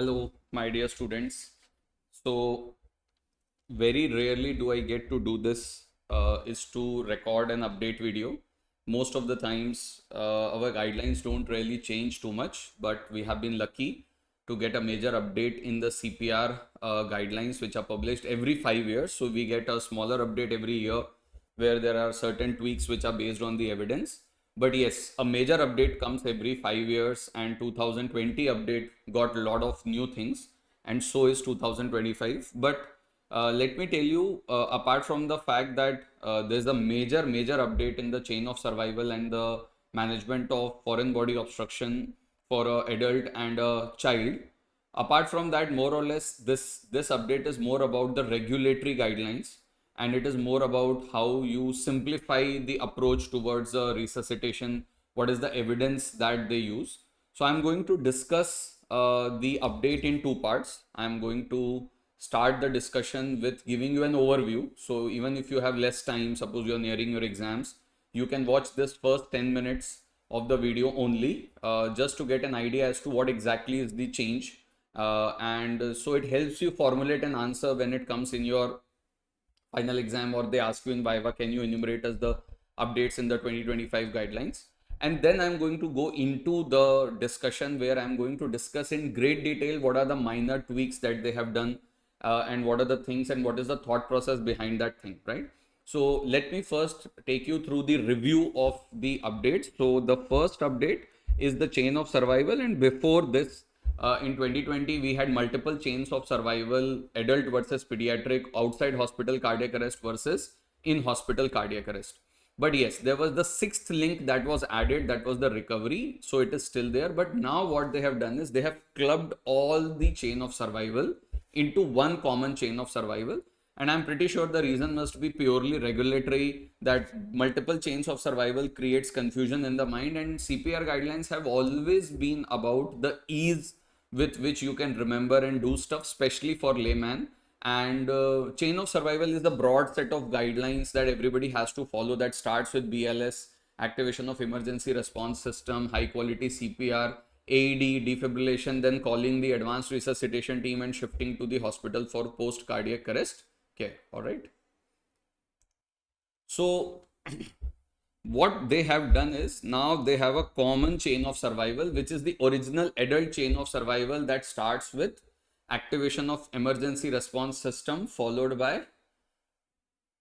Hello, my dear students. So, very rarely do I get to do this, is to record and update video. Most of the times, our guidelines don't really change too much, but we have been lucky to get a major update in the CPR guidelines, which are published every 5 years. So, we get a smaller update every year where there are certain tweaks which are based on the evidence. But yes, a major update comes every 5 years, and 2020 update got a lot of new things, and so is 2025. But let me tell you, apart from the fact that there's a major update in the chain of survival and the management of foreign body obstruction for an adult and a child. Apart from that, more or less, this update is more about the regulatory guidelines, and it is more about how you simplify the approach towards resuscitation. What is the evidence that they use? So I'm going to discuss the update in two parts. I'm going to start the discussion with giving you an overview. So even if you have less time, suppose you're nearing your exams, you can watch this first 10 minutes of the video only, just to get an idea as to what exactly is the change. And so it helps you formulate an answer when it comes in your final exam, or they ask you in Viva, can you enumerate us the updates in the 2025 guidelines? And then I'm going to go into the discussion where I'm going to discuss in great detail what are the minor tweaks that they have done, and what are the things and what is the thought process behind that thing, right? So let me first take you through the review of the updates. So the first update is the chain of survival, and before this, in 2020, we had multiple chains of survival: adult versus pediatric, outside hospital cardiac arrest versus in hospital cardiac arrest. But yes, there was the sixth link that was added, that was the recovery. So it is still there. But now what they have done is they have clubbed all the chain of survival into one common chain of survival. And I'm pretty sure the reason must be purely regulatory, that multiple chains of survival creates confusion in the mind. And CPR guidelines have always been about the ease with which you can remember and do stuff, especially for layman. And chain of survival is the broad set of guidelines that everybody has to follow, that starts with BLS, activation of emergency response system, high quality CPR, AED, defibrillation, then calling the advanced resuscitation team and shifting to the hospital for post cardiac arrest. Okay, all right. So what they have done is now they have a common chain of survival, which is the original adult chain of survival that starts with activation of emergency response system, followed by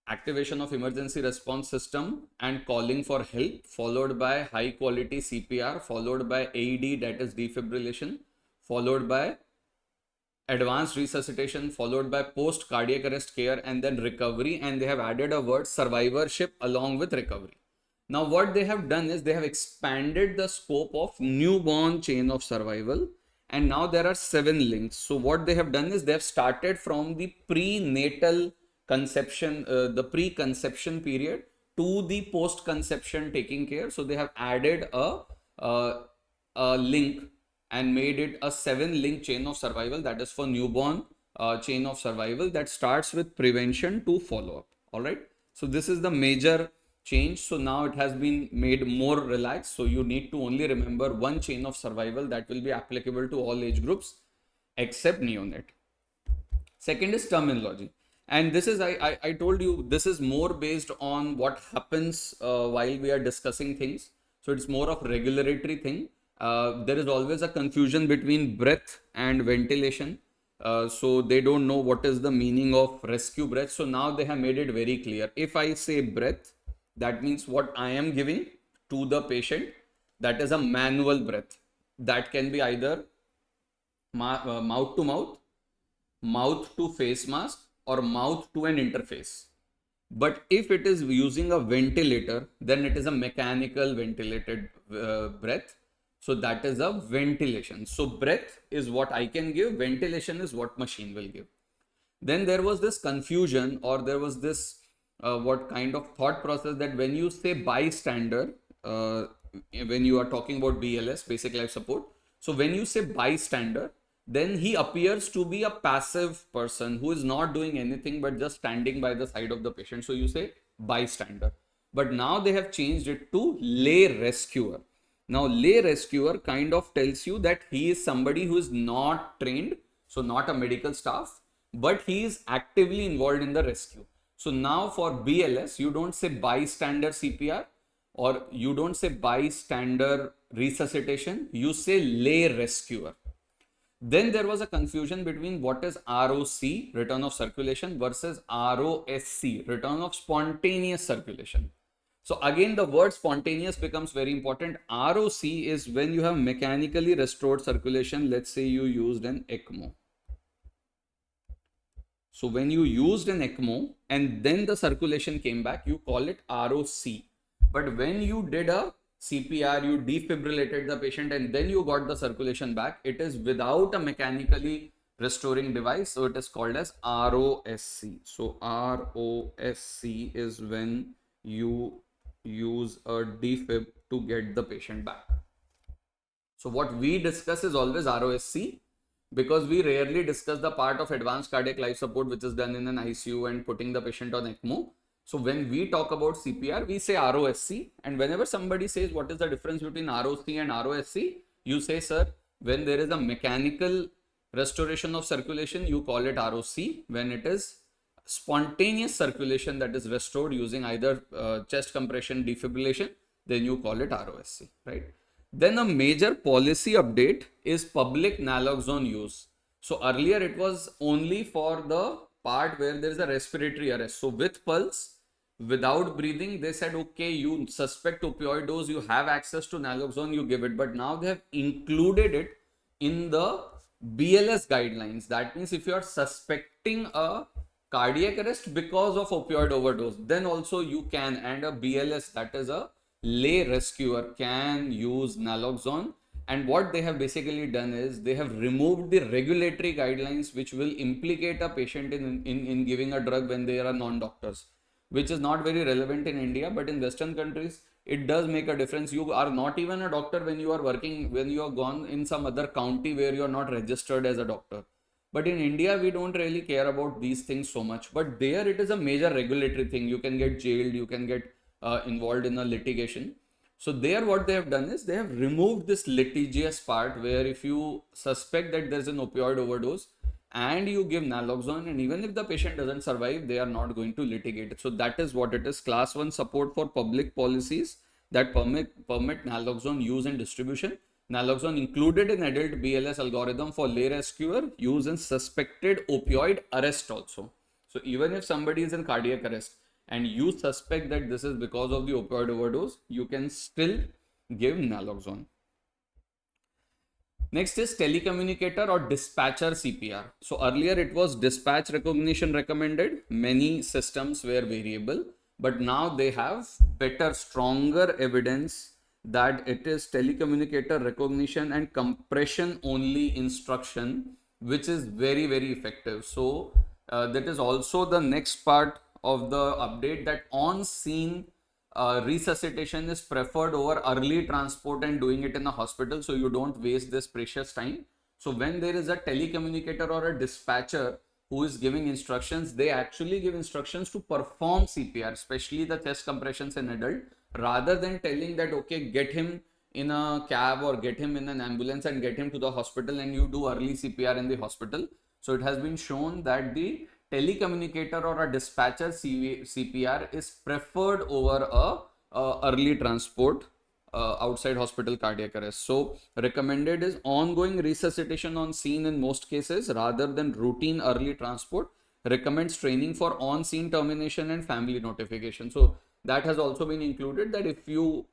activation of emergency response system and calling for help, followed by high quality CPR, followed by AED, that is defibrillation, followed by advanced resuscitation, followed by post cardiac arrest care, and then recovery. And they have added a word survivorship along with recovery. Now what they have done is they have expanded the scope of newborn chain of survival, and now there are 7 links. So what they have done is they have started from the prenatal conception, the preconception period, to the post conception taking care. So they have added a link and made it a 7 link chain of survival, that is for newborn chain of survival, that starts with prevention to follow up. All right, so this is the major change. So now it has been made more relaxed, so you need to only remember one chain of survival that will be applicable to all age groups except neonate. Second is terminology, and this is I told you, this is more based on what happens while we are discussing things. So it's more of regulatory thing. There is always a confusion between breath and ventilation. So they don't know what is the meaning of rescue breath. So now they have made it very clear. If I say breath, that means what I am giving to the patient, that is a manual breath. That can be either mouth to mouth, mouth to face mask, or mouth to an interface. But if it is using a ventilator, then it is a mechanical ventilated breath. So that is a ventilation. So breath is what I can give, ventilation is what machine will give. Then there was this confusion, or there was this what kind of thought process, that when you say bystander, when you are talking about BLS, basic life support, so when you say bystander, then he appears to be a passive person who is not doing anything but just standing by the side of the patient. So you say bystander. But now they have changed it to lay rescuer. Now, lay rescuer kind of tells you that he is somebody who is not trained, so not a medical staff, but he is actively involved in the rescue. So now for BLS, you don't say bystander CPR or you don't say bystander resuscitation, you say lay rescuer. Then there was a confusion between what is ROC, return of circulation, versus ROSC, return of spontaneous circulation. So again, the word spontaneous becomes very important. ROC is when you have mechanically restored circulation. Let's say you used an ECMO. So when you used an ECMO and then the circulation came back, you call it ROC. But when you did a CPR, you defibrillated the patient and then you got the circulation back, it is without a mechanically restoring device. So it is called as ROSC. So ROSC is when you use a defib to get the patient back. So what we discuss is always ROSC, because we rarely discuss the part of advanced cardiac life support which is done in an ICU and putting the patient on ECMO. So when we talk about CPR, we say ROSC, and whenever somebody says what is the difference between ROC and ROSC, you say, sir, when there is a mechanical restoration of circulation, you call it ROC. When it is spontaneous circulation that is restored using either chest compression, defibrillation, then you call it ROSC, right? Then a major policy update is public naloxone use. So earlier it was only for the part where there is a respiratory arrest. So with pulse, without breathing, they said, okay, you suspect opioid dose, you have access to naloxone, you give it. But now they have included it in the BLS guidelines. That means if you are suspecting a cardiac arrest because of opioid overdose, then also you can, and a BLS, that is a lay rescuer, can use naloxone. And what they have basically done is they have removed the regulatory guidelines which will implicate a patient in giving a drug when they are non-doctors, which is not very relevant in India, but in Western countries, it does make a difference. You are not even a doctor when you are working, when you are gone in some other county where you are not registered as a doctor. But in India, we don't really care about these things so much. But there it is a major regulatory thing. You can get jailed, you can get involved in a litigation. So there what they have done is they have removed this litigious part where if you suspect that there's an opioid overdose and you give naloxone, and even if the patient doesn't survive, they are not going to litigate it. So that is what it is. Class 1 support for public policies that permit naloxone use and distribution. Naloxone included in adult BLS algorithm for lay rescuer use in suspected opioid arrest also. So even if somebody is in cardiac arrest and you suspect that this is because of the opioid overdose, you can still give naloxone. Next is telecommunicator or dispatcher CPR. So earlier it was dispatch recognition recommended. Many systems were variable, but now they have better, stronger evidence that it is telecommunicator recognition and compression only instruction, which is very, very effective. So that is also the next part of the update, that on scene resuscitation is preferred over early transport and doing it in a hospital, so you don't waste this precious time. So when there is a telecommunicator or a dispatcher who is giving instructions, they actually give instructions to perform CPR, especially the chest compressions in adult, rather than telling that, okay, get him in a cab or get him in an ambulance and get him to the hospital and you do early CPR in the hospital. So it has been shown that the telecommunicator or a dispatcher CPR is preferred over a early transport outside hospital cardiac arrest. So recommended is ongoing resuscitation on scene in most cases rather than routine early transport. Recommends training for on scene termination and family notification. So that has also been included, that if you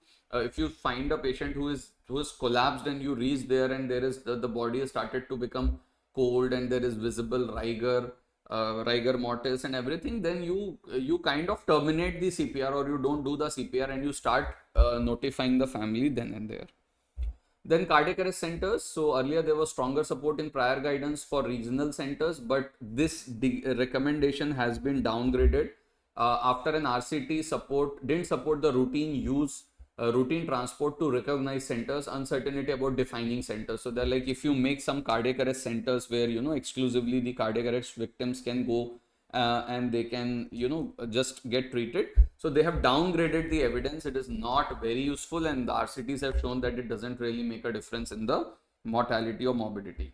find a patient who is collapsed and you reach there and there is the body has started to become cold and there is visible rigor mortis and everything, then you kind of terminate the CPR or you don't do the CPR and you start notifying the family then and there. Then cardiac arrest centers. So earlier there was stronger support in prior guidance for regional centers, but this recommendation has been downgraded after an RCT didn't support the routine transport to recognized centers, uncertainty about defining centers. So they're like, if you make some cardiac arrest centers where, exclusively the cardiac arrest victims can go and they can, just get treated. So they have downgraded the evidence. It is not very useful, and the RCTs have shown that it doesn't really make a difference in the mortality or morbidity.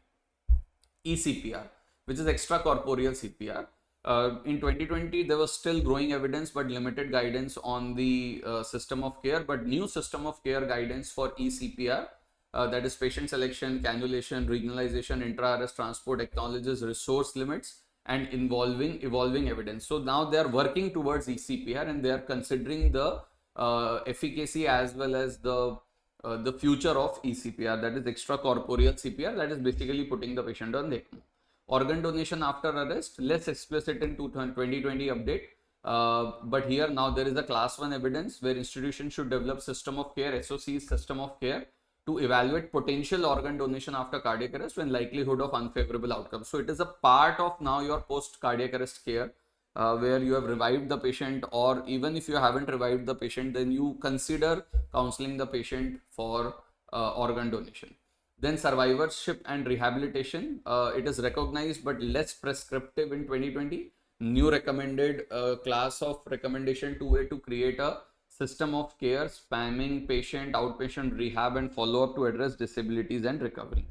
ECPR, which is extracorporeal CPR. In 2020, there was still growing evidence but limited guidance on the system of care. But new system of care guidance for ECPR, that is patient selection, cannulation, regionalization, intra-arrest transport, acknowledges resource limits and evolving evidence. So now they are working towards ECPR, and they are considering the efficacy as well as the future of ECPR, that is extracorporeal CPR, that is basically putting the patient on the ECMO. Organ donation after arrest, less explicit in 2020 update, but here now there is a class 1 evidence where institutions should develop system of care, SOC system of care, to evaluate potential organ donation after cardiac arrest when likelihood of unfavorable outcomes. So it is a part of now your post cardiac arrest care, where you have revived the patient, or even if you haven't revived the patient, then you consider counseling the patient for organ donation. Then survivorship and rehabilitation, it is recognized but less prescriptive in 2020. New recommended class of recommendation 2A to create a system of care spanning patient, outpatient, rehab and follow-up to address disabilities and recovery.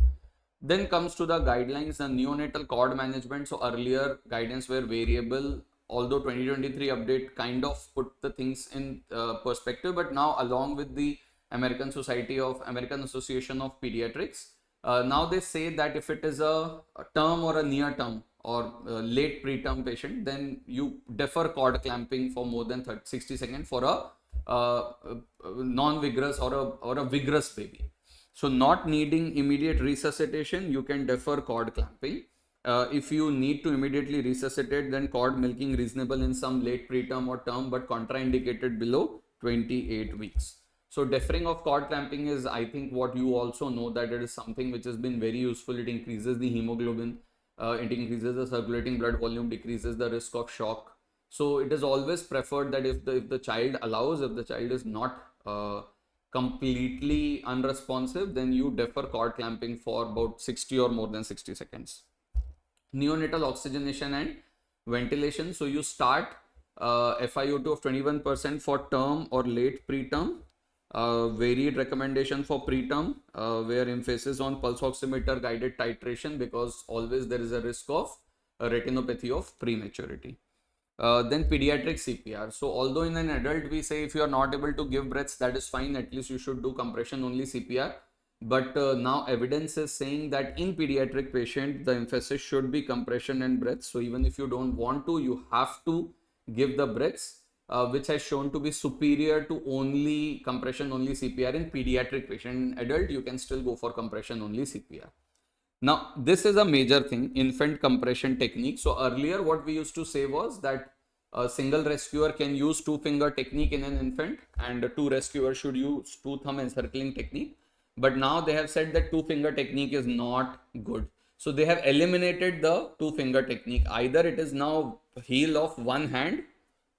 Then comes to the guidelines and neonatal cord management. So earlier guidance were variable, although 2023 update kind of put the things in perspective, but now along with the American Association of Pediatrics, now they say that if it is a term or a near term or late preterm patient, then you defer cord clamping for more than 60 seconds for a non-vigorous or a vigorous baby. So not needing immediate resuscitation, you can defer cord clamping. If you need to immediately resuscitate, then cord milking reasonable in some late preterm or term, but contraindicated below 28 weeks. So deferring of cord clamping is, I think, what you also know, that it is something which has been very useful. It increases the hemoglobin, it increases the circulating blood volume, decreases the risk of shock. So it is always preferred that if the child allows, if the child is not completely unresponsive, then you defer cord clamping for about 60 or more than 60 seconds. Neonatal oxygenation and ventilation. So you start FiO2 of 21% for term or late preterm. Varied recommendation for preterm, where emphasis on pulse oximeter guided titration, because always there is a risk of retinopathy of prematurity. Then pediatric CPR. So although in an adult we say if you are not able to give breaths, that is fine, at least you should do compression only CPR. But now evidence is saying that in pediatric patient, the emphasis should be compression and breaths. So even if you don't want to, you have to give the breaths, which has shown to be superior to only compression only CPR in pediatric patient. In adult, you can still go for compression only CPR. Now, this is a major thing, infant compression technique. So earlier what we used to say was that a single rescuer can use 2-finger technique in an infant, and 2 rescuers should use 2-thumb encircling technique. But now they have said that 2-finger technique is not good. So they have eliminated the 2-finger technique. Either it is now heel of one hand,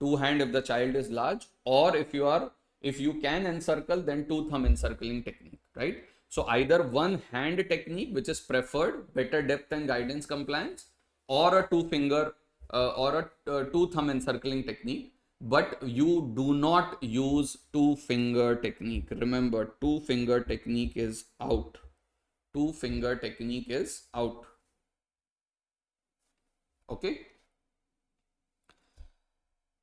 2 hand if the child is large, or if you can encircle, then 2-thumb encircling technique, right? So either one hand technique, which is preferred, better depth and guidance compliance, or a 2-finger or a 2-thumb encircling technique. But you do not use 2-finger technique. Remember, 2-finger technique is out. 2-finger technique is out. Okay.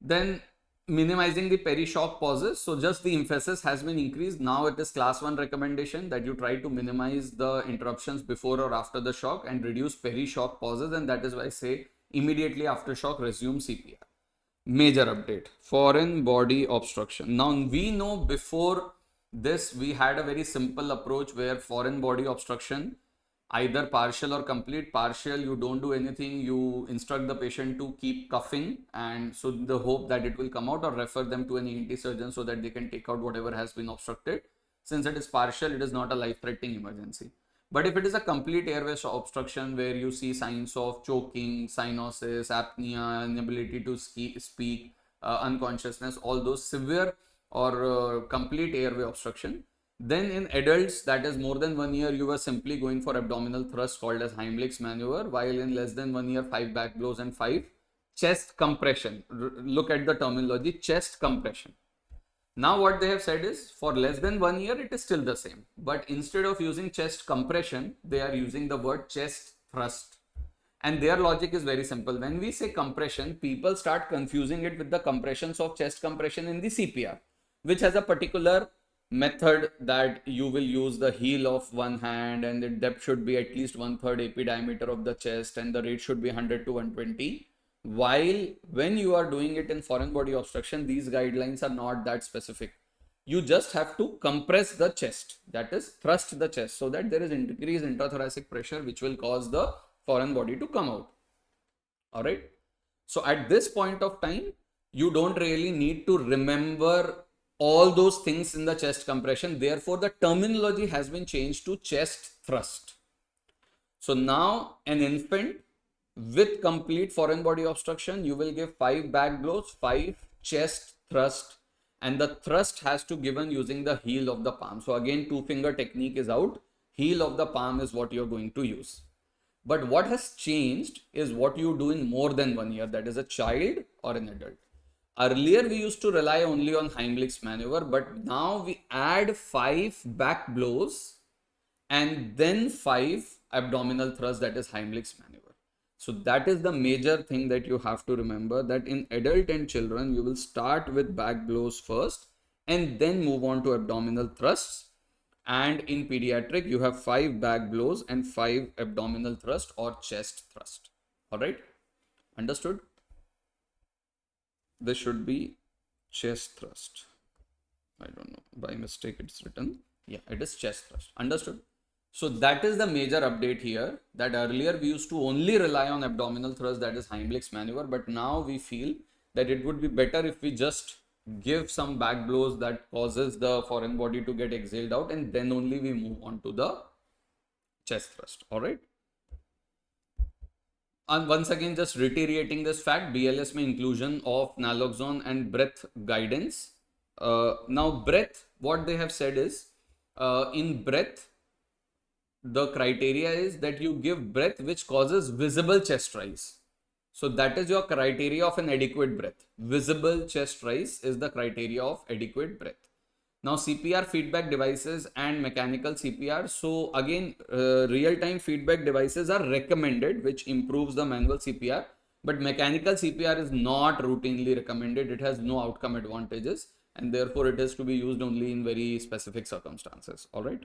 Then minimizing the peri-shock pauses. So just the emphasis has been increased. Now it is class 1 recommendation that you try to minimize the interruptions before or after the shock and reduce peri-shock pauses. And that is why I say immediately after shock, resume CPR. Major update, foreign body obstruction. Now we know before this we had a very simple approach where foreign body obstruction, either partial or complete. Partial, you don't do anything, you instruct the patient to keep coughing, and so the hope that it will come out, or refer them to an ENT surgeon so that they can take out whatever has been obstructed. Since it is partial, it is not a life-threatening emergency. But if it is a complete airway obstruction where you see signs of choking, cyanosis, apnea, inability to speak, unconsciousness, all those severe or complete airway obstruction, then in adults that is more than 1 year, you were simply going for abdominal thrust called as Heimlich's maneuver, while in less than 1 year, 5 back blows and 5 chest compression. Look at the terminology, chest compression. Now what they have said is for less than 1 year, it is still the same. But instead of using chest compression, they are using the word chest thrust. And their logic is very simple. When we say compression, people start confusing it with the compressions of chest compression in the CPR, which has a particular method that you will use the heel of one hand and the depth should be at least 1/3 AP diameter of the chest and the rate should be 100 to 120. While when you are doing it in foreign body obstruction, these guidelines are not that specific. You just have to compress the chest, that is thrust the chest, so that there is increased intrathoracic pressure which will cause the foreign body to come out. All right. So at this point of time, you don't really need to remember all those things in the chest compression. Therefore, the terminology has been changed to chest thrust. So now an infant with complete foreign body obstruction, you will give 5 back blows, 5 chest thrust, and the thrust has to given using the heel of the palm. So again, 2-finger technique is out. Heel of the palm is what you're going to use. But what has changed is what you do in more than 1 year, that is a child or an adult. Earlier, we used to rely only on Heimlich's maneuver, but now we add 5 back blows and then 5 abdominal thrusts, that is Heimlich's maneuver. So that is the major thing that you have to remember, that in adult and children, you will start with back blows first and then move on to abdominal thrusts. And in pediatric, you have 5 back blows and 5 abdominal thrust or chest thrust. All right. Understood? This should be chest thrust. I don't know. By mistake, it's written. Yeah, it is chest thrust. Understood? So that is the major update here, that earlier we used to only rely on abdominal thrust, that is Heimlich's maneuver. But now we feel that it would be better if we just give some back blows that causes the foreign body to get exhaled out, and then only we move on to the chest thrust. All right. And once again, just reiterating this fact, BLS में inclusion of naloxone and breath guidance. Now breath, what they have said is, in breath, the criteria is that you give breath which causes visible chest rise. So that is your criteria of an adequate breath. Visible chest rise is the criteria of adequate breath. Now CPR feedback devices and mechanical CPR. So again, real-time feedback devices are recommended, which improves the manual CPR. But mechanical CPR is not routinely recommended. It has no outcome advantages, and therefore it is to be used only in very specific circumstances. All right.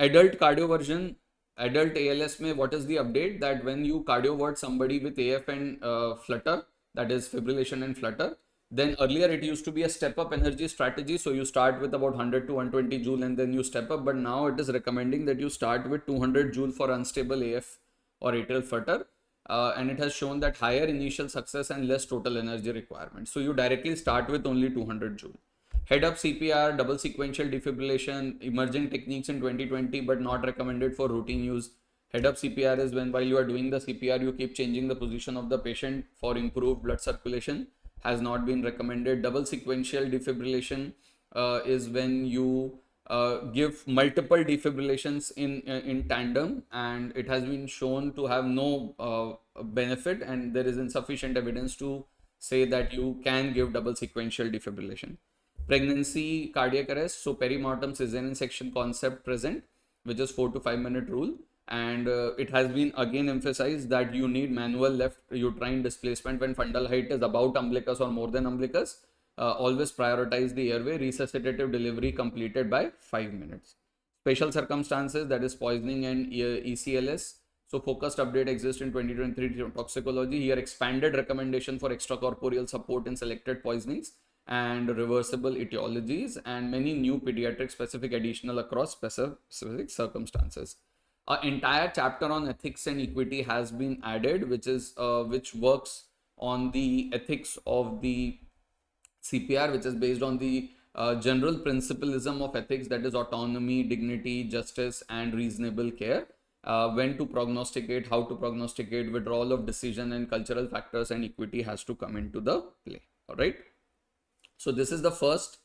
Adult cardioversion, adult ALS में what is the update, that when you cardiovert somebody with AF and flutter, that is fibrillation and flutter, then earlier it used to be a step up energy strategy. So you start with about 100 to 120 joule and then you step up. But now it is recommending that you start with 200 joule for unstable AF or atrial flutter. And it has shown that higher initial success and less total energy requirement. So you directly start with only 200 joule. Head up CPR, double sequential defibrillation, emerging techniques in 2020, but not recommended for routine use. Head up CPR is when while you are doing the CPR, you keep changing the position of the patient for improved blood circulation. Has not been recommended. Double sequential defibrillation is when you give multiple defibrillations in tandem, and it has been shown to have no benefit, and there is insufficient evidence to say that you can give double sequential defibrillation. Pregnancy cardiac arrest, so perimortem cesarean section concept present, which is 4 to 5 minute rule, and it has been again emphasized that you need manual left uterine displacement when fundal height is about umbilicus or more than umbilicus. Always prioritize the airway. Resuscitative delivery completed by 5 minutes. Special circumstances, that is poisoning and ECLS. So focused update exists in 2023 toxicology. Here expanded recommendation for extracorporeal support in selected poisonings and reversible etiologies, and many new pediatric specific additional across specific circumstances. An entire chapter on ethics and equity has been added, which works on the ethics of the CPR, which is based on the general principlism of ethics, that is autonomy, dignity, justice, and reasonable care. When to prognosticate, how to prognosticate, withdrawal of decision, and cultural factors and equity has to come into the play. All right. So this is the first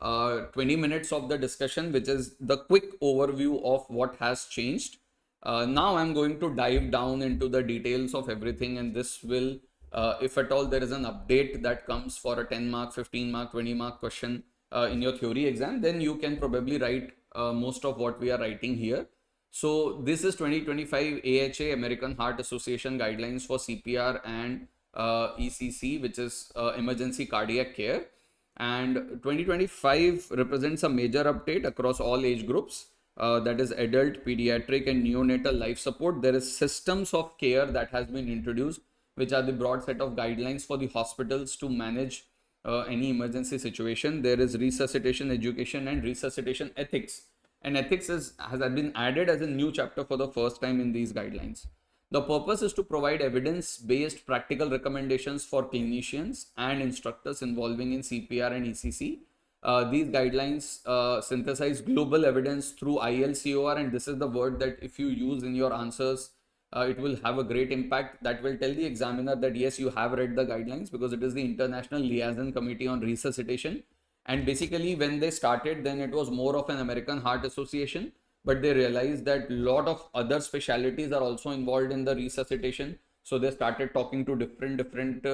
20 minutes of the discussion, which is the quick overview of what has changed. Now I'm going to dive down into the details of everything, and this will, if at all there is an update that comes for a 10 mark, 15 mark, 20 mark question in your theory exam, then you can probably write most of what we are writing here. So this is 2025 AHA, American Heart Association guidelines for CPR and ECC, which is emergency cardiac care. And 2025 represents a major update across all age groups. That is adult, pediatric, and neonatal life support. There is systems of care that has been introduced, which are the broad set of guidelines for the hospitals to manage any emergency situation. There is resuscitation education and resuscitation ethics. And ethics has been added as a new chapter for the first time in these guidelines. The purpose is to provide evidence-based practical recommendations for clinicians and instructors involving in CPR and ECC. These guidelines synthesize global evidence through ILCOR, and this is the word that if you use in your answers, it will have a great impact. That will tell the examiner that yes, you have read the guidelines, because it is the International Liaison Committee on Resuscitation. And basically when they started, then it was more of an American Heart Association, but they realized that a lot of other specialties are also involved in the resuscitation. So they started talking to different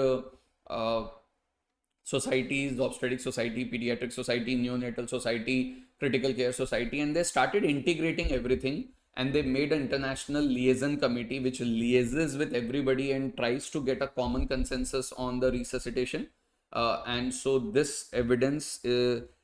societies, obstetric society, pediatric society, neonatal society, critical care society, and they started integrating everything, and they made an international liaison committee which liaises with everybody and tries to get a common consensus on the resuscitation. And so this evidence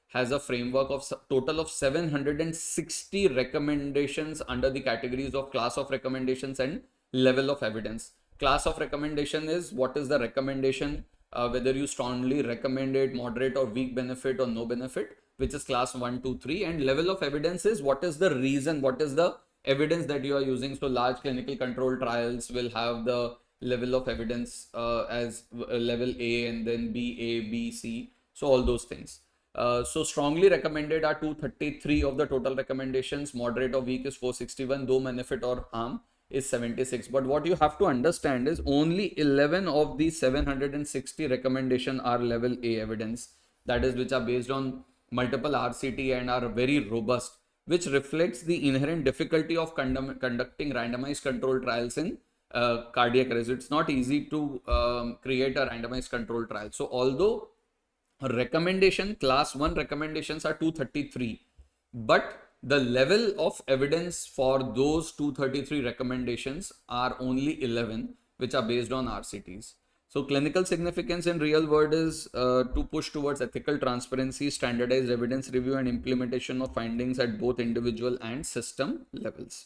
has a framework of total of 760 recommendations under the categories of class of recommendations and level of evidence. Class of recommendation is what is the recommendation, whether you strongly recommend it, moderate or weak benefit or no benefit, which is class 1, 2, 3. And level of evidence is what is the reason, what is the evidence that you are using. So large clinical control trials will have the level of evidence as level A, and then B, A, B, C. So all those things. So strongly recommended are 233 of the total recommendations. Moderate or weak is 461. Though benefit or harm is 76. But what you have to understand is only 11 of these 760 recommendation are level A evidence. That is, which are based on multiple RCT and are very robust, which reflects the inherent difficulty of conducting randomized control trials in cardiac arrest. It's not easy to create a randomized control trial. So although recommendation, class 1 recommendations are 233, but the level of evidence for those 233 recommendations are only 11, which are based on RCTs. So clinical significance in real world is to push towards ethical transparency, standardized evidence review, and implementation of findings at both individual and system levels.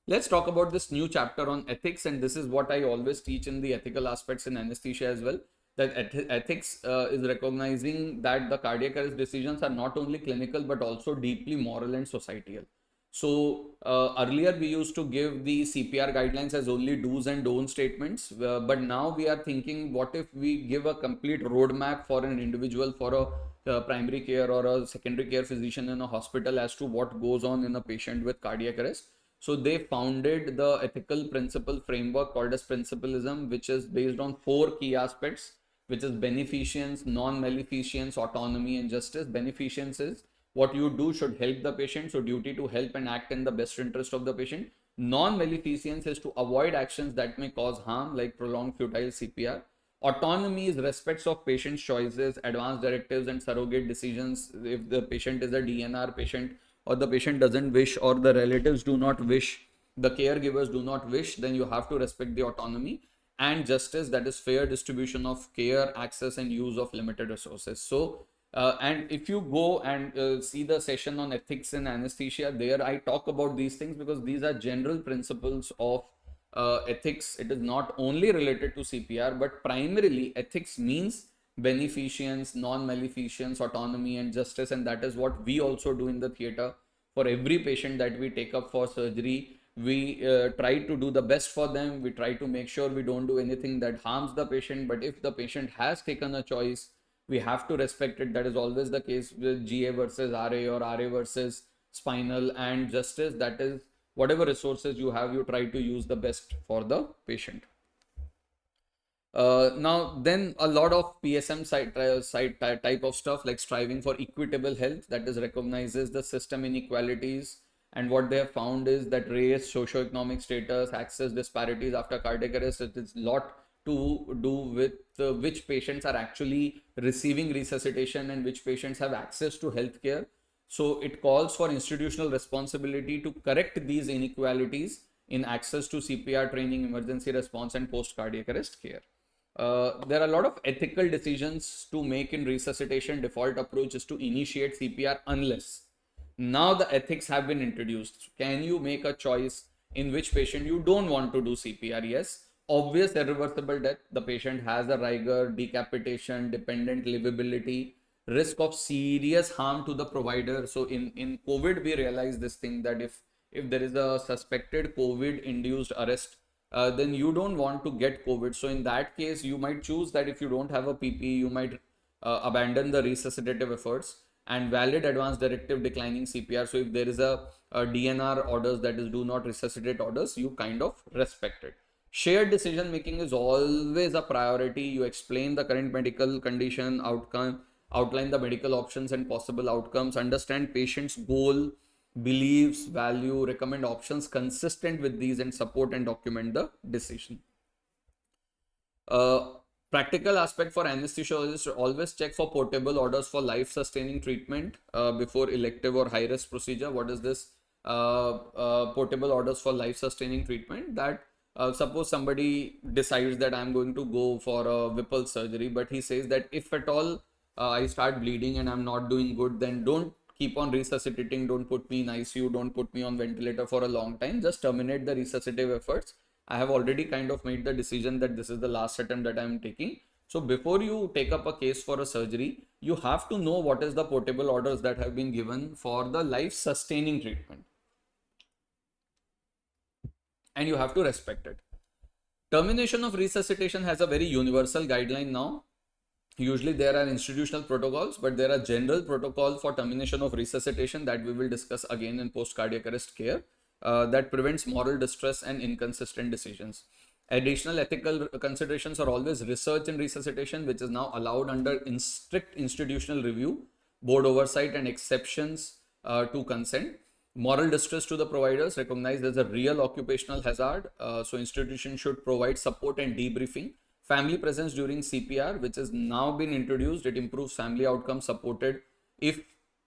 Let's talk about this new chapter on ethics, and this is what I always teach in the ethical aspects in anesthesia as well, that ethics is recognizing that the cardiac arrest decisions are not only clinical but also deeply moral and societal. So earlier we used to give the CPR guidelines as only do's and don't statements, but now we are thinking, what if we give a complete roadmap for an individual, for a primary care or a secondary care physician in a hospital, as to what goes on in a patient with cardiac arrest. So they founded the ethical principle framework called as principlism, which is based on 4 key aspects, which is beneficence, non-maleficence, autonomy, and justice. Beneficence is what you do should help the patient, so duty to help and act in the best interest of the patient. Non-maleficence is to avoid actions that may cause harm, like prolonged futile CPR. Autonomy is respects of patient's choices, advance directives, and surrogate decisions. If the patient is a DNR patient, or the patient doesn't wish, or the relatives do not wish, the caregivers do not wish, then you have to respect the autonomy. And justice, that is fair distribution of care, access, and use of limited resources. So and if you go and see the session on ethics in anesthesia, there I talk about these things, because these are general principles of ethics. It is not only related to CPR, but primarily ethics means beneficence, non-maleficence, autonomy, and justice. And that is what we also do in the theater. For every patient that we take up for surgery, we try to do the best for them. We try to make sure we don't do anything that harms the patient. But if the patient has taken a choice, we have to respect it. That is always the case with GA versus RA, or RA versus spinal. And justice, that is whatever resources you have, you try to use the best for the patient. Now then, a lot of PSM side type of stuff, like striving for equitable health, that is recognizes the system inequalities And what they have found is that race, socioeconomic status, access disparities after cardiac arrest, it is a lot to do with which patients are actually receiving resuscitation and which patients have access to healthcare. So it calls for institutional responsibility to correct these inequalities in access to CPR training, emergency response, and post cardiac arrest care. There are a lot of ethical decisions to make in resuscitation. Default approach is to initiate CPR unless. Now the ethics have been introduced. Can you make a choice in which patient you don't want to do CPR? Yes. Obvious irreversible death. The patient has a rigor, decapitation, dependent livability, risk of serious harm to the provider. So in COVID, we realized this thing that if there is a suspected COVID induced arrest, then you don't want to get COVID. So in that case, you might choose that if you don't have a PPE, you might abandon the resuscitative efforts and valid advance directive declining CPR. So if there is a DNR orders, that is do not resuscitate orders, you kind of respect it. Shared decision making is always a priority. You explain the current medical condition, outcome, outline the medical options and possible outcomes, understand patient's goal, beliefs, value, recommend options consistent with these, and support and document the decision. Practical aspect for anesthesiologists: always check for portable orders for life-sustaining treatment before elective or high-risk procedure. What is this? Portable orders for life-sustaining treatment. That suppose somebody decides that I'm going to go for a Whipple surgery, but he says that if at all I start bleeding and I'm not doing good, then don't keep on resuscitating, don't put me in ICU, don't put me on ventilator for a long time, just terminate the resuscitative efforts. I have already kind of made the decision that this is the last attempt that I am taking. So before you take up a case for a surgery, you have to know what is the portable orders that have been given for the life sustaining treatment, and you have to respect it. Termination of resuscitation has a very universal guideline now. Usually there are institutional protocols, but there are general protocol for termination of resuscitation that we will discuss again in post cardiac arrest care that prevents moral distress and inconsistent decisions. Additional ethical considerations are always research in resuscitation, which is now allowed under strict institutional review, board oversight, and exceptions to consent. Moral distress to the providers, recognized as a real occupational hazard. So institutions should provide support and debriefing. Family presence during CPR, which has now been introduced, it improves family outcomes supported if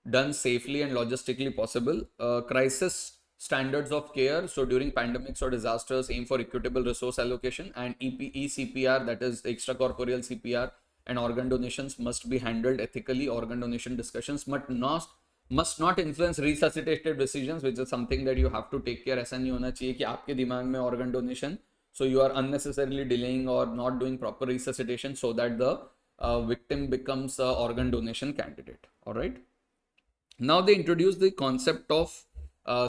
done safely and logistically possible. Crisis standards of care. So during pandemics or disasters, aim for equitable resource allocation, and ECPR, that is extracorporeal CPR, and organ donations must be handled ethically. Organ donation discussions must not influence resuscitative decisions, which is something that you have to take care. ऐसा नहीं होना चाहिए कि आपके दिमाग में organ donation, so you are unnecessarily delaying or not doing proper resuscitation so that the victim becomes an organ donation candidate. All right. Now they introduce the concept of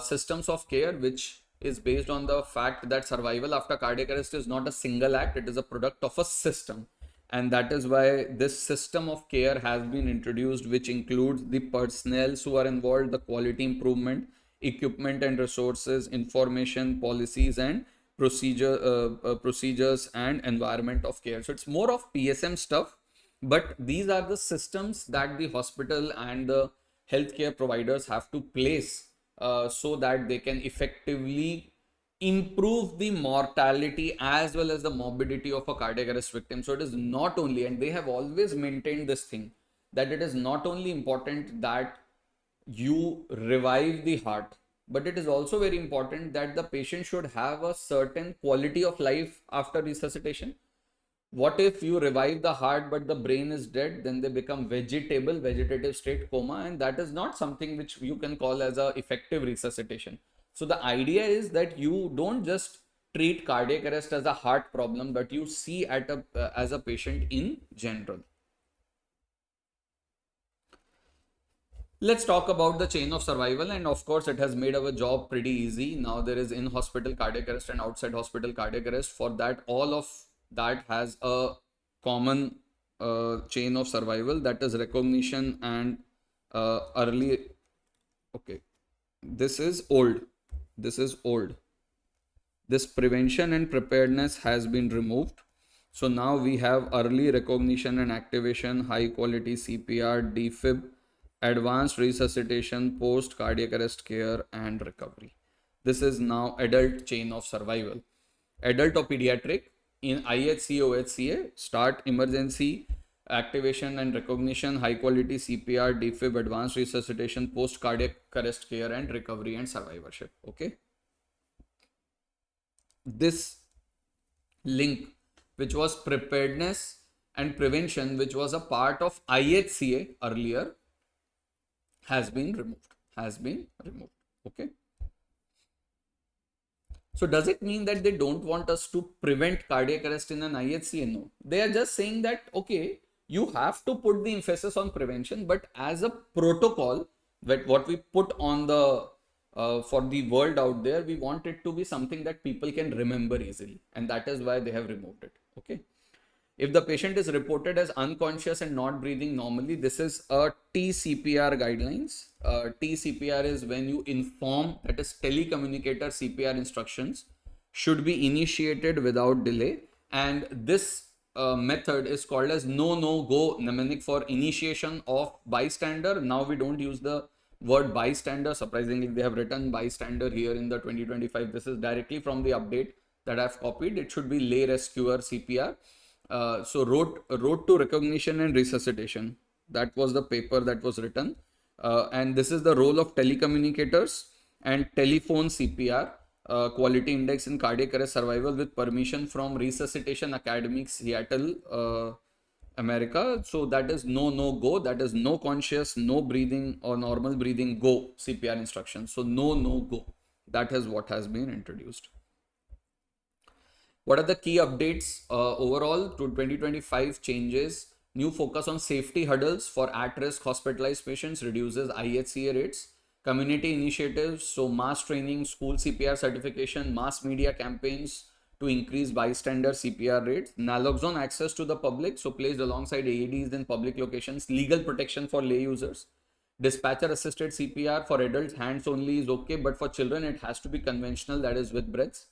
systems of care, which is based on the fact that survival after cardiac arrest is not a single act, it is a product of a system. And that is why this system of care has been introduced, which includes the personnel who are involved, the quality improvement, equipment and resources, information, policies, and procedures and environment of care. So it's more of PSM stuff, but these are the systems that the hospital and the healthcare providers have to place so that they can effectively improve the mortality as well as the morbidity of a cardiac arrest victim. So it is not only, and they have always maintained this thing, that it is not only important that you revive the heart, but it is also very important that the patient should have a certain quality of life after resuscitation. What if you revive the heart but the brain is dead? Then they become vegetative state coma, and that is not something which you can call as a effective resuscitation. So the idea is that you don't just treat cardiac arrest as a heart problem, but you see as a patient in general. Let's talk about the chain of survival, and of course it has made our job pretty easy. Now there is in-hospital cardiac arrest and outside hospital cardiac arrest. For that, all of that has a common chain of survival, that is recognition and early. Okay, this is old. This prevention and preparedness has been removed. So now we have early recognition and activation, high quality CPR, defib, advanced resuscitation, post cardiac arrest care and recovery. This is now adult chain of survival. Adult or pediatric in IHCA, OHCA, start emergency activation and recognition, high quality CPR, defib, advanced resuscitation, post cardiac arrest care and recovery and survivorship. Okay. This link, which was preparedness and prevention, which was a part of IHCA earlier, has been removed. Okay. So does it mean that they don't want us to prevent cardiac arrest in an IHCA? No. They are just saying that, okay, you have to put the emphasis on prevention, but as a protocol, that what we put on the for the world out there, we want it to be something that people can remember easily, and that is why they have removed it. Okay. If the patient is reported as unconscious and not breathing normally, this is a TCPR guidelines. TCPR is when you inform, that is telecommunicator CPR instructions should be initiated without delay. And this method is called as no-go mnemonic for initiation of bystander. Now we don't use the word bystander. Surprisingly, they have written bystander here in the 2025. This is directly from the update that I've copied. It should be lay rescuer CPR. So road to recognition and resuscitation. That was the paper that was written. And this is the role of telecommunicators and telephone CPR, quality index in cardiac arrest survival with permission from Resuscitation Academy, Seattle, America. So that is no-go. That is no conscious, no breathing or normal breathing, go CPR instructions. So no-go. That is what has been introduced. What are the key updates overall to 2025 changes? New focus on safety hurdles for at-risk hospitalized patients reduces IHCA rates. Community initiatives, so mass training, school CPR certification, mass media campaigns to increase bystander CPR rates. Naloxone access to the public, so placed alongside AEDs in public locations. Legal protection for lay users. Dispatcher assisted CPR for adults, hands only is okay, but for children it has to be conventional, that is with breaths.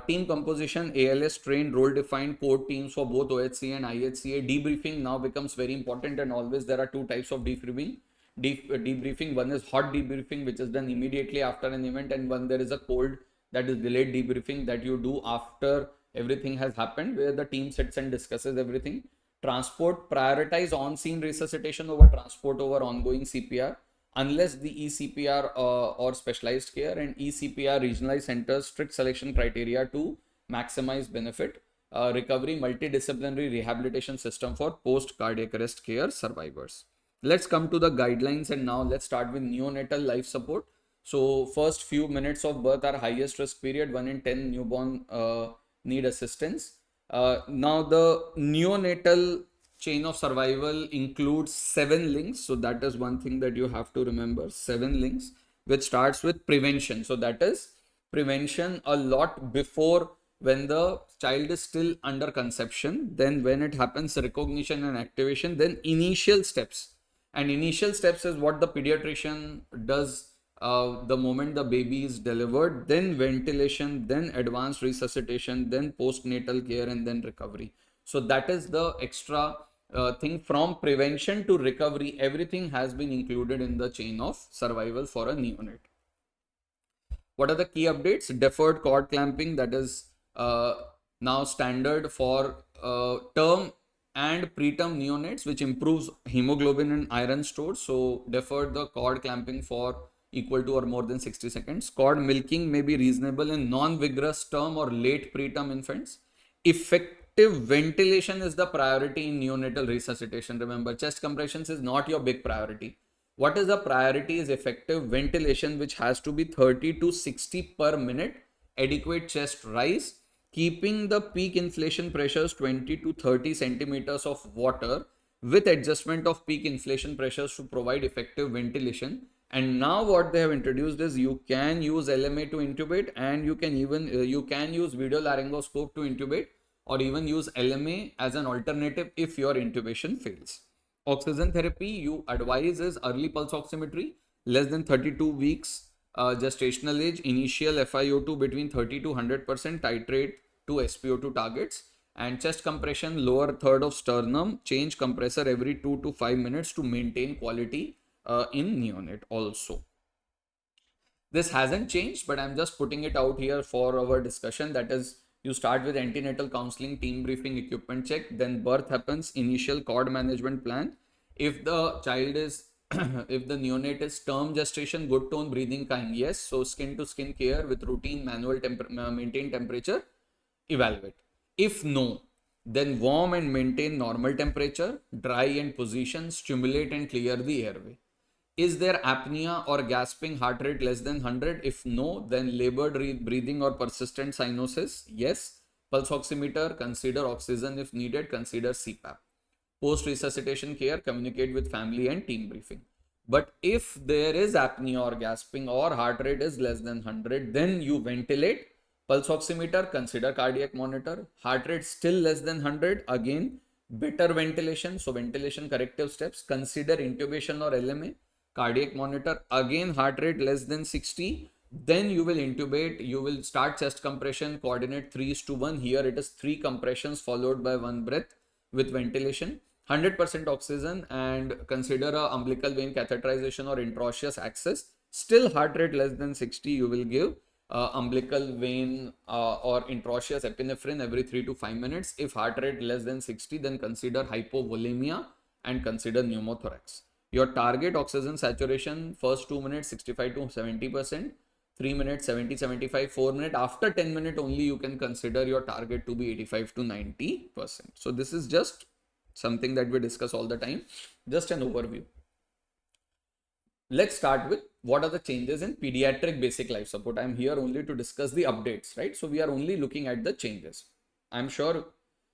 Team composition, ALS trained, role defined core teams for both OHCA and IHCA. Debriefing now becomes very important, and always there are two types of debriefing. Debriefing, one is hot debriefing, which is done immediately after an event, and one there is a cold, that is delayed debriefing, that you do after everything has happened, where the team sits and discusses everything. Transport, prioritize on-scene resuscitation over transport over ongoing CPR. Unless the ECPR or specialized care, and ECPR regionalized centers strict selection criteria to maximize benefit. Recovery, multidisciplinary rehabilitation system for post cardiac arrest care survivors. Let's come to the guidelines, and now let's start with neonatal life support. So first few minutes of birth are highest risk period. 1 in 10 newborn need assistance. Now the neonatal chain of survival includes 7 links. So that is one thing that you have to remember, 7 links, which starts with prevention. So that is prevention a lot before, when the child is still under conception, then when it happens, recognition and activation, then initial steps. And initial steps is what the pediatrician does the moment the baby is delivered, then ventilation, then advanced resuscitation, then postnatal care, and then recovery. So that is the extra thing from prevention to recovery. Everything has been included in the chain of survival for a neonate. What are the key updates? Deferred cord clamping, that is now standard for term and preterm neonates, which improves hemoglobin and iron stores. So deferred the cord clamping for equal to or more than 60 seconds. Cord milking may be reasonable in non-vigorous term or late preterm infants. Effective ventilation is the priority in neonatal resuscitation. Remember, chest compressions is not your big priority. What is the priority is effective ventilation, which has to be 30 to 60 per minute, adequate chest rise, keeping the peak inflation pressures 20 to 30 centimeters of water with adjustment of peak inflation pressures to provide effective ventilation. And now what they have introduced is you can use LMA to intubate, and you can even you can use video laryngoscope to intubate, or even use LMA as an alternative if your intubation fails. Oxygen therapy you advise is early pulse oximetry, less than 32 weeks gestational age, initial FiO2 between 30 to 100%, titrate to SpO2 targets, and chest compression lower third of sternum, change compressor every 2 to 5 minutes to maintain quality in neonate also. This hasn't changed, but I'm just putting it out here for our discussion. That is, you start with antenatal counseling, team briefing, equipment check, then birth happens, initial cord management plan. If the child is, if the neonate is term gestation, good tone, breathing kind, yes. So skin to skin care with routine manual maintain temperature, evaluate. If no, then warm and maintain normal temperature, dry and position, stimulate and clear the airway. Is there apnea or gasping, heart rate less than 100? If no, then labored breathing or persistent cyanosis? Yes. Pulse oximeter, consider oxygen if needed, consider CPAP. Post-resuscitation care, communicate with family and team briefing. But if there is apnea or gasping or heart rate is less than 100, then you ventilate. Pulse oximeter, consider cardiac monitor. Heart rate still less than 100, again, better ventilation. So ventilation corrective steps, consider intubation or LMA. Cardiac monitor, again heart rate less than 60, then you will intubate, you will start chest compression, coordinate 3:1. Here it is 3 compressions followed by 1 breath with ventilation, 100% oxygen, and consider a umbilical vein catheterization or intraosseous access. Still heart rate less than 60, you will give umbilical vein or intraosseous epinephrine every 3 to 5 minutes. If heart rate less than 60, then consider hypovolemia and consider pneumothorax. Your target oxygen saturation, first 2 minutes 65 to 70%, 3 minutes 70-75, 4 minutes. After 10 minutes only you can consider your target to be 85 to 90%. So this is just something that we discuss all the time, just an overview. Let's start with what are the changes in pediatric basic life support. I'm here only to discuss the updates, right? So we are only looking at the changes. I'm sure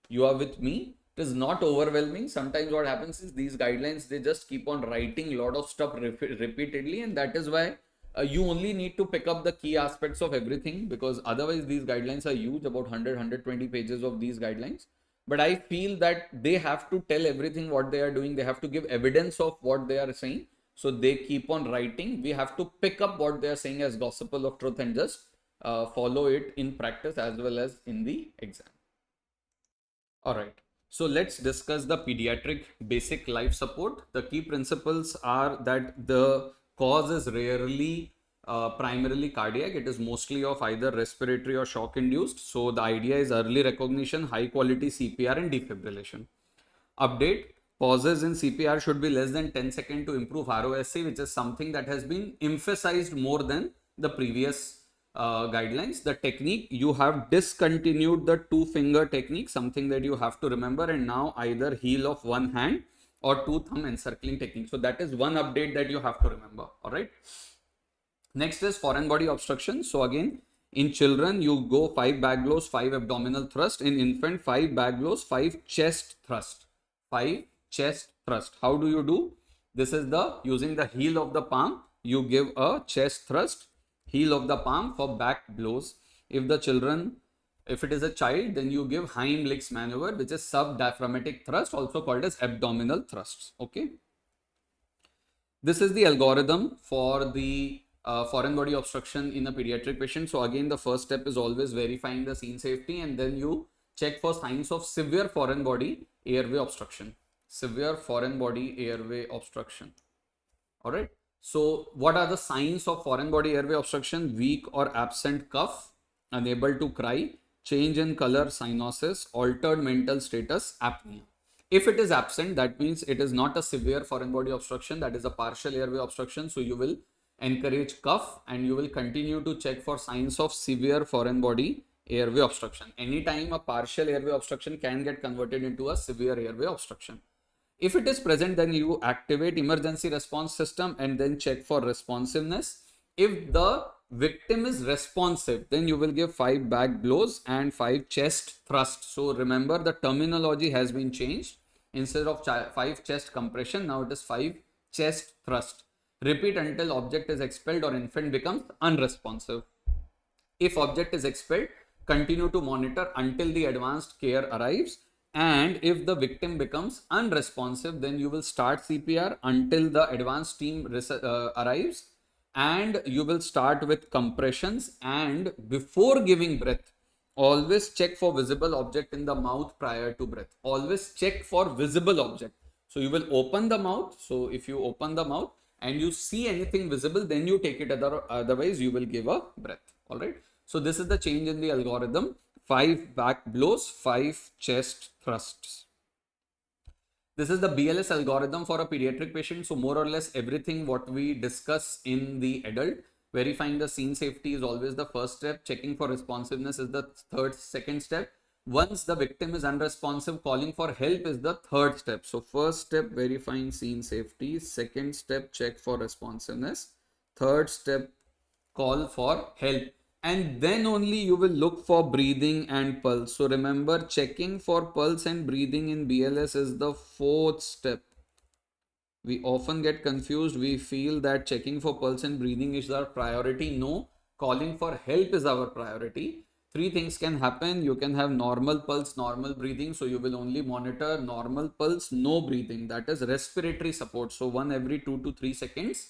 you are with me. It is not overwhelming. Sometimes what happens is these guidelines, they just keep on writing a lot of stuff repeatedly, and that is why you only need to pick up the key aspects of everything, because otherwise these guidelines are huge, about 100-120 pages of these guidelines. But I feel that they have to tell everything what they are doing. They have to give evidence of what they are saying. So they keep on writing. We have to pick up what they are saying as gospel of truth and just follow it in practice as well as in the exam. All right. So let's discuss the pediatric basic life support. The key principles are that the cause is rarely primarily cardiac. It is mostly of either respiratory or shock induced. So the idea is early recognition, high quality CPR and defibrillation. Update: pauses in CPR should be less than 10 seconds to improve ROSC, which is something that has been emphasized more than the previous guidelines. The technique, you have discontinued the 2-finger technique, something that you have to remember, and now either heel of one hand or 2-thumb encircling technique. So that is one update that you have to remember. All right. Next is foreign body obstruction. So again, in children, you go 5 back blows, 5 abdominal thrust. In infant, 5 back blows, 5 chest thrust. 5 chest thrust. How do you do? This is the using the heel of the palm. You give a chest thrust, heel of the palm for back blows. If it is a child, then you give Heimlich's maneuver, which is subdiaphragmatic thrust, also called as abdominal thrusts. Okay. This is the algorithm for the foreign body obstruction in a pediatric patient. So again, the first step is always verifying the scene safety, and then you check for signs of severe foreign body airway obstruction. Severe foreign body airway obstruction. All right. So what are the signs of foreign body airway obstruction? Weak or absent cough, unable to cry, change in color, cyanosis, altered mental status, apnea. If it is absent, that means it is not a severe foreign body obstruction, that is a partial airway obstruction. So you will encourage cough and you will continue to check for signs of severe foreign body airway obstruction. Anytime a partial airway obstruction can get converted into a severe airway obstruction. If it is present, then you activate emergency response system and then check for responsiveness. If the victim is responsive, then you will give 5 back blows and 5 chest thrusts. So remember, the terminology has been changed. Instead of 5 chest compression, now it is 5 chest thrust. Repeat until object is expelled or infant becomes unresponsive. If object is expelled, continue to monitor until the advanced care arrives. And if the victim becomes unresponsive, then you will start CPR until the advanced team arrives, and you will start with compressions. And before giving breath, always check for visible object in the mouth prior to breath. Always check for visible object. So you will open the mouth. So if you open the mouth, and you see anything visible, then you take it, otherwise you will give a breath. All right. So this is the change in the algorithm. 5 back blows, 5 chest thrusts. This is the BLS algorithm for a pediatric patient. So more or less everything what we discuss in the adult. Verifying the scene safety is always the first step. Checking for responsiveness is the second step. Once the victim is unresponsive, calling for help is the third step. So first step, verifying scene safety. Second step, check for responsiveness. Third step, call for help. And then only you will look for breathing and pulse. So remember, checking for pulse and breathing in BLS is the fourth step. We often get confused. We feel that checking for pulse and breathing is our priority. No, calling for help is our priority. Three things can happen. You can have normal pulse, normal breathing. So you will only monitor normal pulse, no breathing. That is respiratory support. So 1 every 2 to 3 seconds.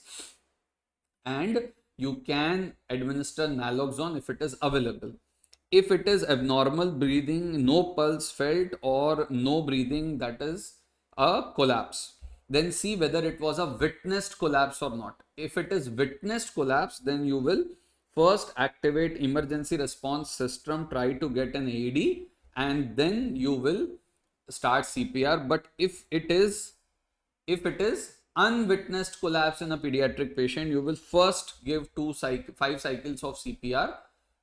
And you can administer naloxone if it is available. If it is abnormal breathing, no pulse felt, or no breathing, that is a collapse. Then see whether it was a witnessed collapse or not. If it is witnessed collapse, then you will first activate emergency response system, try to get an AED, and then you will start CPR. But if it is unwitnessed collapse in a pediatric patient, you will first give 5 cycles of CPR,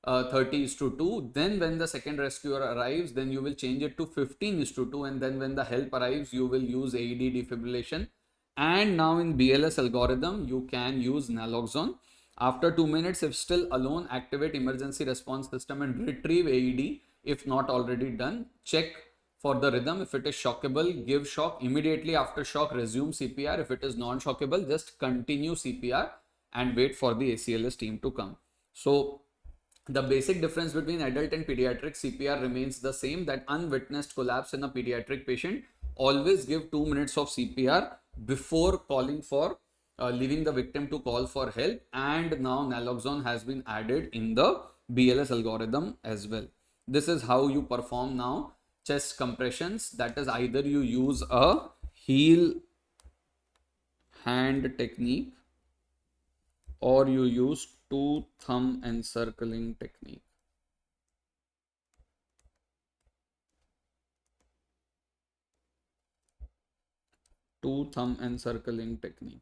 30:2. Then when the second rescuer arrives, then you will change it to 15:2. And then when the help arrives, you will use AED defibrillation. And now in BLS algorithm, you can use naloxone. After 2 minutes, if still alone, activate emergency response system and retrieve AED if not already done. Check for the rhythm. If it is shockable, give shock. Immediately after shock, resume CPR. If it is non-shockable, just continue CPR and wait for the ACLS team to come. So the basic difference between adult and pediatric CPR remains the same, that unwitnessed collapse in a pediatric patient, always give 2 minutes of CPR before calling for leaving the victim to call for help. And now naloxone has been added in the BLS algorithm as well. This is how you perform now chest compressions. That is, either you use a heel hand technique or you use 2 thumb encircling technique. Two thumb encircling technique.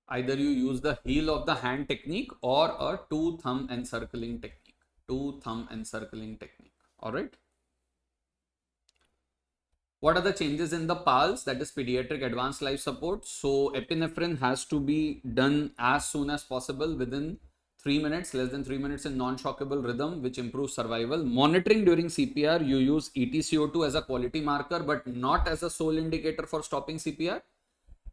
Either you use the heel of the hand technique or a 2 thumb encircling technique. 2 thumb encircling technique. All right. What are the changes in the PALS, that is pediatric advanced life support? So epinephrine has to be done as soon as possible, within 3 minutes, less than 3 minutes, in non-shockable rhythm, which improves survival. Monitoring during CPR, you use ETCO2 as a quality marker, but not as a sole indicator for stopping CPR.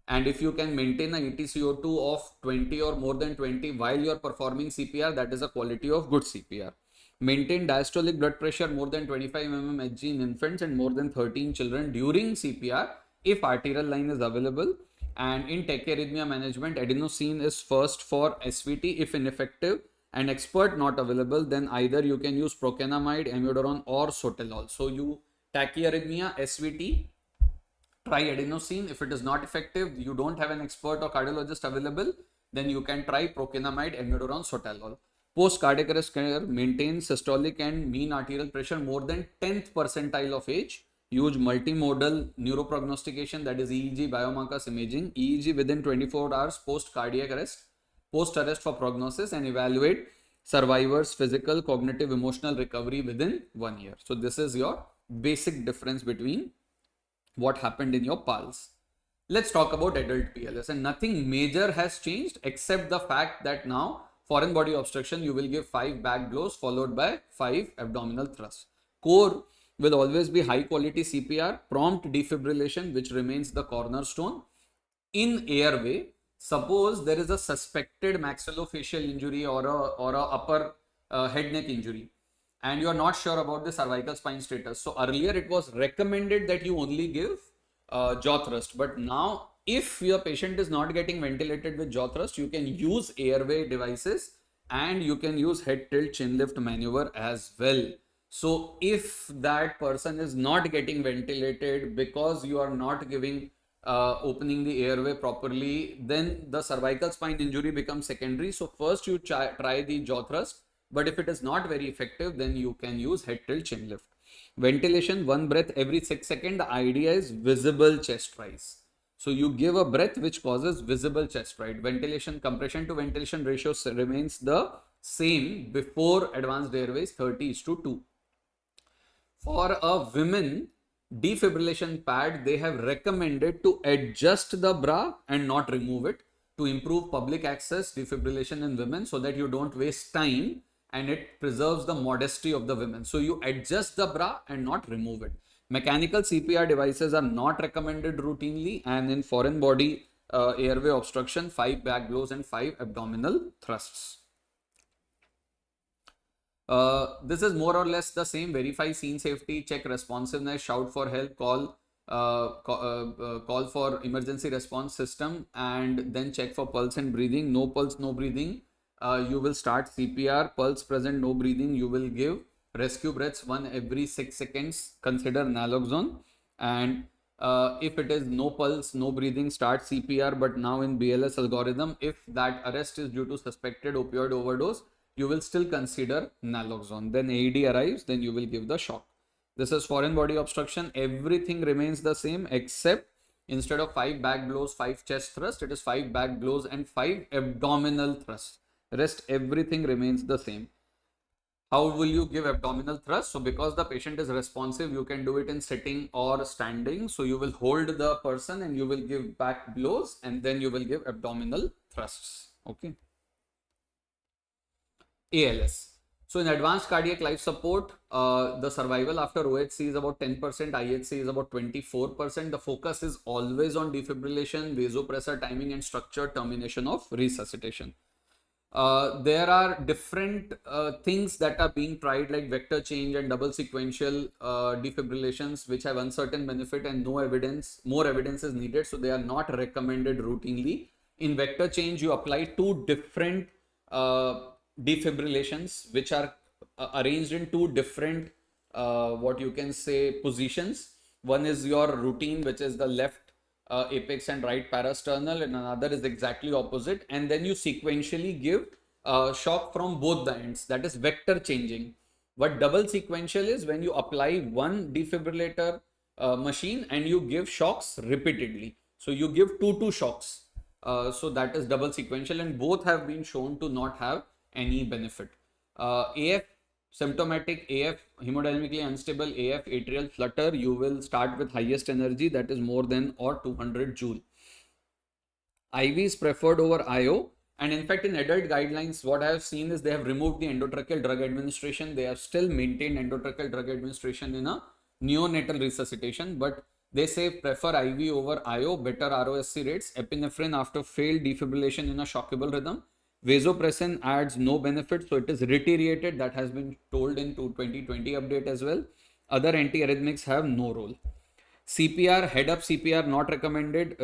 And if you can maintain an ETCO2 of 20 or more than 20 while you are performing CPR, that is a quality of good CPR. Maintain diastolic blood pressure more than 25 mmHg in infants and more than 13 children during CPR if arterial line is available. And in tachyarrhythmia management, adenosine is first for SVT. If ineffective and expert not available, then either you can use procainamide, amiodarone or sotalol. So you tachyarrhythmia, SVT, try adenosine. If it is not effective, you don't have an expert or cardiologist available, then you can try procainamide, amiodarone, sotalol. Post cardiac arrest care, maintain systolic and mean arterial pressure more than 10th percentile of age. Use multimodal neuroprognostication, that is EEG, biomarkers imaging, EEG within 24 hours post cardiac arrest, post arrest for prognosis, and evaluate survivors' physical, cognitive, emotional recovery within 1 year. So this is your basic difference between what happened in your PALS. Let's talk about adult BLS, and nothing major has changed except the fact that now foreign body obstruction, you will give 5 back blows followed by 5 abdominal thrusts. Core will always be high quality CPR, prompt defibrillation, which remains the cornerstone. In airway, suppose there is a suspected maxillofacial injury or a upper head neck injury, and you are not sure about the cervical spine status. So earlier it was recommended that you only give jaw thrust, but now if your patient is not getting ventilated with jaw thrust, you can use airway devices and you can use head tilt chin lift maneuver as well. So if that person is not getting ventilated because you are not giving opening the airway properly, then the cervical spine injury becomes secondary. So first you try the jaw thrust, but if it is not very effective, then you can use head tilt chin lift. Ventilation, one breath every 6 seconds. The idea is visible chest rise. So you give a breath which causes visible chest rise. Ventilation, compression to ventilation ratio remains the same before advanced airways, 30:2. For a women defibrillation pad, they have recommended to adjust the bra and not remove it to improve public access defibrillation in women, so that you don't waste time and it preserves the modesty of the women. So you adjust the bra and not remove it. Mechanical CPR devices are not recommended routinely, and in foreign body airway obstruction, 5 back blows and 5 abdominal thrusts. This is more or less the same. Verify scene safety, check responsiveness, shout for help, call for emergency response system, and then check for pulse and breathing. No pulse, no breathing. You will start CPR. Pulse present, no breathing. You will give rescue breaths 1 every 6 seconds. Consider Naloxone. And if it is no pulse, no breathing, start CPR. But now in BLS algorithm, if that arrest is due to suspected opioid overdose, you will still consider Naloxone. Then AED arrives, then you will give the shock. This is foreign body obstruction. Everything remains the same, except instead of 5 back blows, 5 chest thrust, it is 5 back blows and 5 abdominal thrusts. Rest everything remains the same. How will you give abdominal thrust? So because the patient is responsive, you can do it in sitting or standing. So you will hold the person and you will give back blows, and then you will give abdominal thrusts. Okay. ALS. So in advanced cardiac life support, the survival after OHC is about 10%, IHC is about 24%. The focus is always on defibrillation, vasopressor timing, and structured termination of resuscitation. There are different things that are being tried, like vector change and double sequential defibrillations, which have uncertain benefit and no evidence. More evidence is needed, so they are not recommended routinely. In vector change, you apply two different defibrillations, which are arranged in two different what you can say positions. One is your routine, which is the left apex and right parasternal, and another is exactly opposite, and then you sequentially give shock from both the ends. That is vector changing. What double sequential is when you apply one defibrillator machine and you give shocks repeatedly. So you give two shocks. So that is double sequential, and both have been shown to not have any benefit. AF, symptomatic AF, hemodynamically unstable AF, atrial flutter, you will start with highest energy, that is more than or 200 joule. IV is preferred over IO, and in fact in adult guidelines, what I have seen is they have removed the endotracheal drug administration. They have still maintained endotracheal drug administration in a neonatal resuscitation, but they say prefer IV over IO, better ROSC rates. Epinephrine after failed defibrillation in a shockable rhythm. Vasopressin adds no benefit, so it is reiterated. That has been told in 2020 update as well. Other antiarrhythmics have no role. CPR, head up CPR not recommended.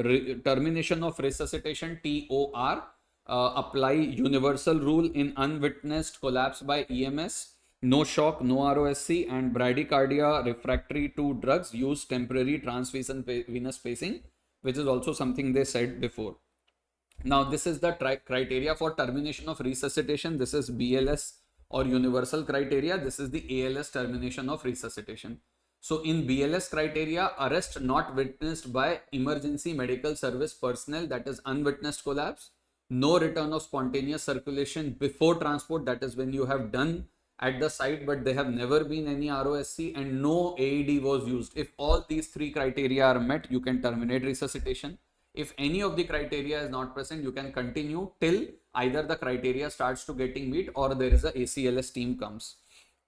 Termination of resuscitation, TOR. Apply universal rule in unwitnessed collapse by EMS. No shock, no ROSC, and bradycardia refractory to drugs. Use temporary transvenous pacing, which is also something they said before. Now, this is the criteria for termination of resuscitation. This is BLS or universal criteria. This is the ALS termination of resuscitation. So in BLS criteria, arrest not witnessed by emergency medical service personnel, that is unwitnessed collapse. No return of spontaneous circulation before transport, that is when you have done at the site but there have never been any ROSC, and no AED was used. If all these three criteria are met, you can terminate resuscitation. If any of the criteria is not present, you can continue till either the criteria starts to getting meet or there is a ACLS team comes.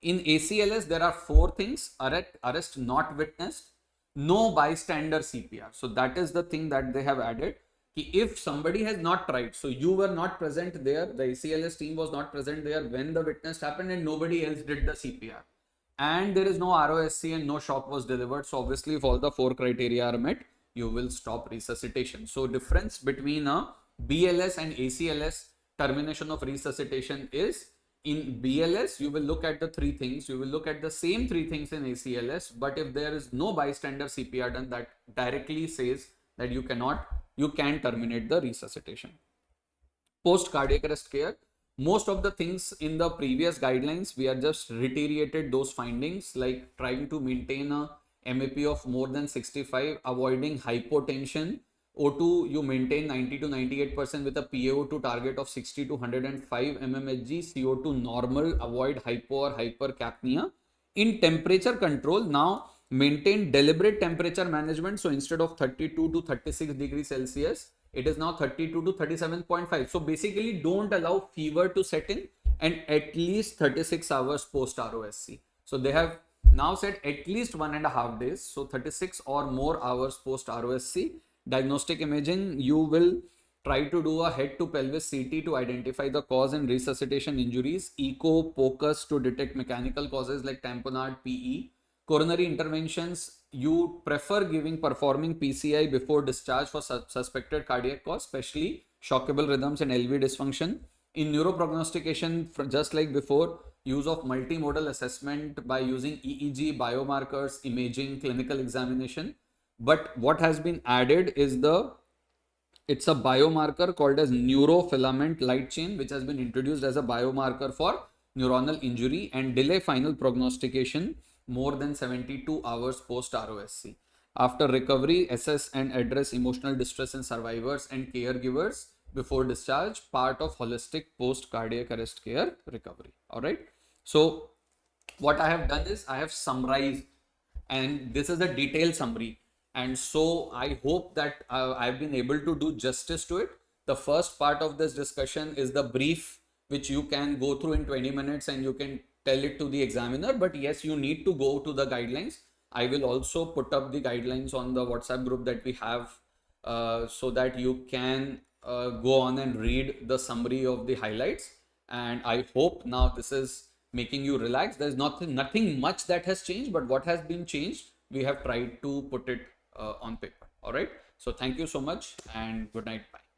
In ACLS, there are four things: arrest not witnessed, no bystander CPR. So that is the thing that they have added. If somebody has not tried, so you were not present there, the ACLS team was not present there when the witness happened and nobody else did the CPR, and there is no ROSC and no shock was delivered. So obviously if all the four criteria are met, you will stop resuscitation. So difference between a BLS and ACLS termination of resuscitation is in BLS, you will look at the three things. You will look at the same three things in ACLS, but if there is no bystander CPR done, that directly says that you can terminate the resuscitation. Post cardiac arrest care, most of the things in the previous guidelines, we are just reiterated those findings, like trying to maintain a MAP of more than 65, avoiding hypotension. O2, you maintain 90 to 98% with a PaO2 target of 60 to 105 mmHg. CO2 normal, avoid hypo or hypercapnia. In temperature control, now maintain deliberate temperature management. So instead of 32 to 36 degrees Celsius, it is now 32 to 37.5. So basically, don't allow fever to set in, and at least 36 hours post ROSC. So they have now said at least 1.5 days. So 36 or more hours post ROSC. Diagnostic imaging, you will try to do a head to pelvis CT to identify the cause and resuscitation injuries. Echo, POCUS to detect mechanical causes like tamponade, PE. Coronary interventions, you prefer performing PCI before discharge for suspected cardiac cause, especially shockable rhythms and LV dysfunction. In neuroprognostication, just like before, use of multimodal assessment by using EEG, biomarkers, imaging, clinical examination. But what has been added is it's a biomarker called as neurofilament light chain, which has been introduced as a biomarker for neuronal injury and delay final prognostication more than 72 hours post ROSC. After recovery, assess and address emotional distress in survivors and caregivers before discharge, part of holistic post cardiac arrest care recovery. All right. So what I have done is I have summarized, and this is a detailed summary. And so I hope that I've been able to do justice to it. The first part of this discussion is the brief, which you can go through in 20 minutes and you can tell it to the examiner. But yes, you need to go to the guidelines. I will also put up the guidelines on the WhatsApp group that we have, so that you can go on and read the summary of the highlights. And I hope now this is making you relax. There's nothing much that has changed, but what has been changed, we have tried to put it on paper. All right. So thank you so much and good night. Bye.